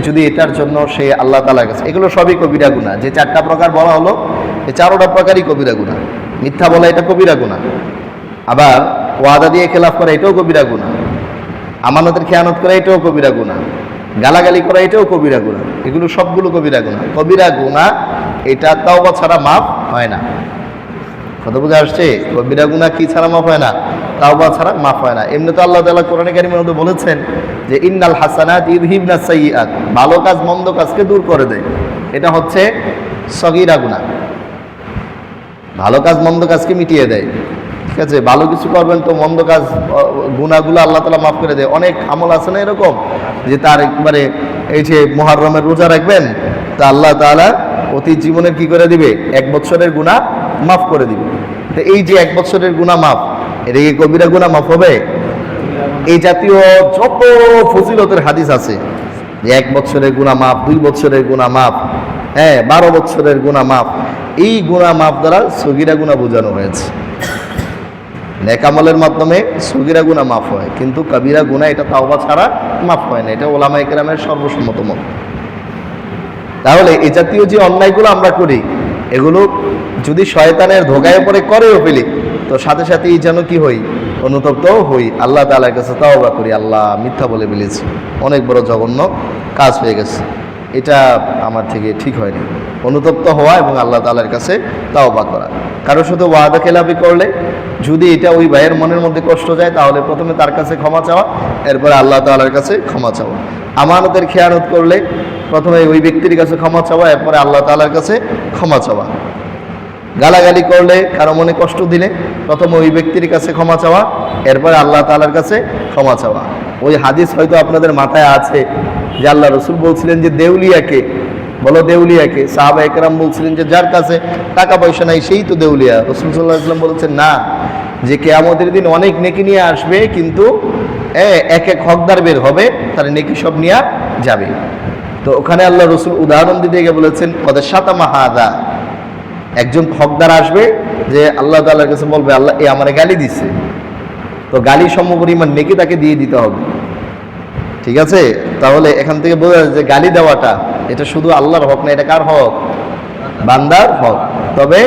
যদি এটার জন্য সে আল্লাহ তাআলার কাছে, এগুলো সবই কবিরা গুনাহ। যে চারটা প্রকার বলা হলো, এই চারোটা প্রকারই কবিরা গুনাহ। মিথ্যা বলা এটা কবিরা গুনাহ, আবার ওয়াদা দিয়ে খেলাফ করা এটাও কবিরা গুনাহ, আমানতের খেয়ানত করা এটাও কবিরা গুনাহ, গালাগালি করা এটাও কবিরা গুনাহ। এগুলো সবগুলো কবিরা গুনাহ। কবিরা গুনাহ এটা তাওবা ছাড়া মাফ হয় না। কথা বুঝে আসছে? কবিরা গুনাহ কি ছাড়া মাফ হয় না? তাওবা ছাড়া মাফ হয় না। এমনি তো আল্লাহ তাআলা কোরআনে কারীমের মধ্যে বলেছেন যে ইন্নাল হাসানাত ইযহিবনাস সাইয়্যাত, ভালো কাজ মন্দ কাজকে দূর করে দেয়। এটা হচ্ছে সগীরা গুনাহ, ভালো কাজ মন্দ কাজকে মিটিয়ে দেয়। ঠিক আছে, ভালো কিছু করবেন তো মন্দ কাজ গুনাহগুলো আল্লাহ তাআলা মাফ করে দেয়। অনেক আমল আছে না এরকম, যে তার একবারে এই যে মুহররমের রোজা রাখবেন, তা আল্লাহ তাআলা অতীত জীবনের কি করে দিবে? 1 বছরের গুনাহ মাফ করে দিবে। তো এই যে 1 বছরের গুনাহ মাফ, এটা কি কবিরা গুনাহ মাফ হবে? এই জাতীয় যত ফজিলতের হাদিস আছে, যে 1 বছরের গুনাহ মাফ, 2 বছরের গুনাহ মাফ, 12 বছরের গুনাহ মাফ, এই গুনাহ মাফ দ্বারা সগীরা গুনাহ বোঝানো হয়েছে। নেক আমলের মাধ্যমে সগীরা গুনাহ মাফ হয়, কিন্তু কবিরা গুনাহ এটা তাওবা ছাড়া মাফ হয় না। এটা উলামায়ে কেরামের সর্বসম্মত মত। তাহলে এই জাতীয় যে অন্যায়গুলো আমরা করি, এগুলো যদি শয়তানের ধোঁকায় পড়ে করেও ফেলি, তো সাথে সাথেই যেন কি হই? অনুতপ্ত হই, আল্লাহ তাআলার কাছে তাওবা করি, আল্লাহ মিথ্যা বলে ফেলেছি, অনেক বড় জঘন্য কাজ হয়ে গেছে, এটা আমার থেকে ঠিক হয়নি। অনুতপ্ত হওয়া এবং আল্লাহ তাআলার কাছে তাওবা করা। কারোর সাথে ওয়াদা খেলাপি করলে যদি এটা ওই ভাইয়ের মনের মধ্যে কষ্ট যায়, তাহলে প্রথমে তার কাছে ক্ষমা চাওয়া, এরপরে আল্লাহ তাআলার কাছে ক্ষমা চাওয়া। আমানতের খেয়ানত করলে প্রথমে ওই ব্যক্তির কাছে ক্ষমা চাওয়া, এরপরে আল্লাহ তাআলার কাছে ক্ষমা চাওয়া। গালাগালি করলে, কারো মনে কষ্ট দিলে, প্রথমে ওই ব্যক্তির কাছে ক্ষমা চাওয়া, এরপরে আল্লাহ তাআলার কাছে ক্ষমা চাওয়া। ওই হাদিস হয়তো আপনাদের মাথায় আছে যে আল্লাহ রসুল বলছিলেন যে দেউলিয়াকে বলো, দেউলিয়াকে। সাহাবা একরাম বলছিলেন যে যার কাছে টাকা পয়সা নাই সেই তো দেউলিয়া। রাসূল সাল্লাল্লাহু আলাইহি ওয়াসাল্লাম বলেছেন না, যে কিয়ামতের দিন অনেক নেকি নিয়ে আসবে, কিন্তু এক এক হকদার বের হবে, তার নেকি সব নিয়ে যাবে। তো ওখানে আল্লাহ রসুল উদাহরণ দিতে গিয়ে বলেছেন কদ শাতামা হাদা, একজন হকদার আসবে, যে আল্লাহ তাআলার কাছে বলবে আল্লাহ এ আমারে গালি দিচ্ছে, তো গালি সমপরিমাণ নেকি তাকে দিয়ে দিতে হবে। ঠিক আছে, তাহলে এখান থেকে বোঝা যায় যে গালি দেওয়াটা এটা শুধু আল্লাহর হক না, এটা কার হক? বান্দার হক। তবে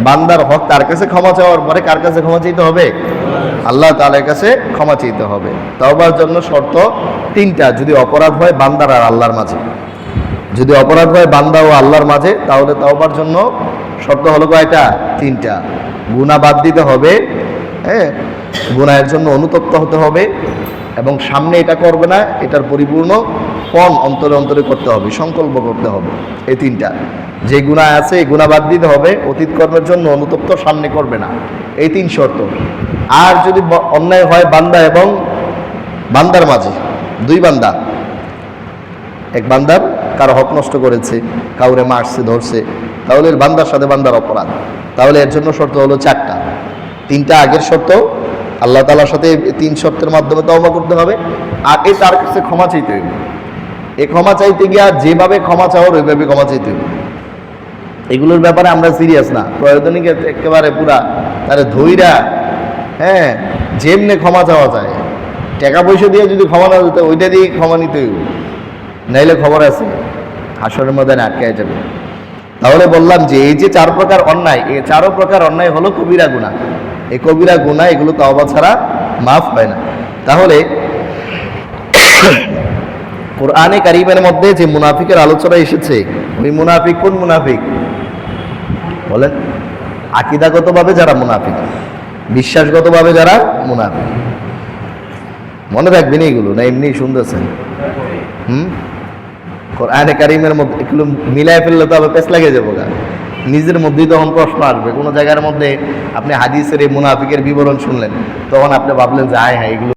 বান্দার হক তার কাছে ক্ষমা চাওয়ার পরে কার কাছে ক্ষমা চাইতে হবে? আল্লাহ তাআলার কাছে ক্ষমা চাইতে হবে। তওবার জন্য শর্ত 3টা। যদি অপরাধ হয় বান্দার আর আল্লাহর মাঝে, যদি অপরাধ হয় বান্দা ও আল্লাহর মাঝে, তাহলে তওবার জন্য শর্ত হলো কয়টা? 3টা। গুনাহ বাদ দিতে হবে, গুনাহের জন্য অনুতপ্ত হতে হবে, এবং সামনে এটা করবে না, এটার পরিপূর্ণ পণ অন্তরে অন্তরে করতে হবে, সংকল্প করতে হবে। এই 3টা। যে গুনাহ আছে এই গুনাহ বাদ দিতে হবে, অতীত কর্মের জন্য অনুতপ্ত, সামনে করবে না, এই 3 শর্ত। আর যদি অন্যায় হয় বান্দা এবং বান্দার মাঝে, 2 বান্দা, এক বান্দার কারো হক নষ্ট করেছে, কাউরে মারছে, ধরছে, তাহলে বান্দার সাথে বান্দার অপরাধ, তাহলে এর জন্য শর্ত হলো 4টা। 3টা আগের শর্ত, আল্লাহ তাআলার সাথে 3 শর্তের মাধ্যমে তওবা করতে হবে, আর এই তার কাছে ক্ষমা চাইতে হবে। এই ক্ষমা চাইতে গিয়া যেভাবে ক্ষমা চাওয়ার ওইভাবে ক্ষমা চাইতে হবে। এগুলোর ব্যাপারে আমরা সিরিয়াস না, প্রয়োজনে একেবারে পুরা তারে ধইরা যেমনে ক্ষমা চাওয়া যায়, টাকা পয়সা দিয়ে যদি ক্ষমা না দিতে, ওইটা দিয়ে ক্ষমা নিতে হইব, নাইলে খবর আছে হাসরের ময়দানে আটকায় যাবে। তাহলে বললাম যে এই যে 4 প্রকার অন্যায়, এই 4 প্রকার অন্যায় হলো কবিরা গুনাহ। এই কবিরা গুনাহ এগুলো তওবা ছাড়া মাফ হয় না। তাহলে কোরআনে কারীমের মধ্যে যে মুনাফিকের আলোচনা এসেছে, ওই মুনাফিক কোন মুনাফিক বলেন? আকীদাগতভাবে যারা মুনাফিক, বিশ্বাসগতভাবে যারা মুনাফিক। মনে রাখবেন এগুলো, না এমনি শুনতেছেন? কোরআনে কারীমের মধ্যে এগুলো মিলায় ফেললে তো আবার পেছ লাগে যাবো, নিজের মধ্যেই তখন প্রশ্ন আসবে। কোনো জায়গার মধ্যে আপনি হাদিসের এই মুনাফিকের বিবরণ শুনলেন, তখন আপনি ভাবলেন যে হ্যাঁ এগুলো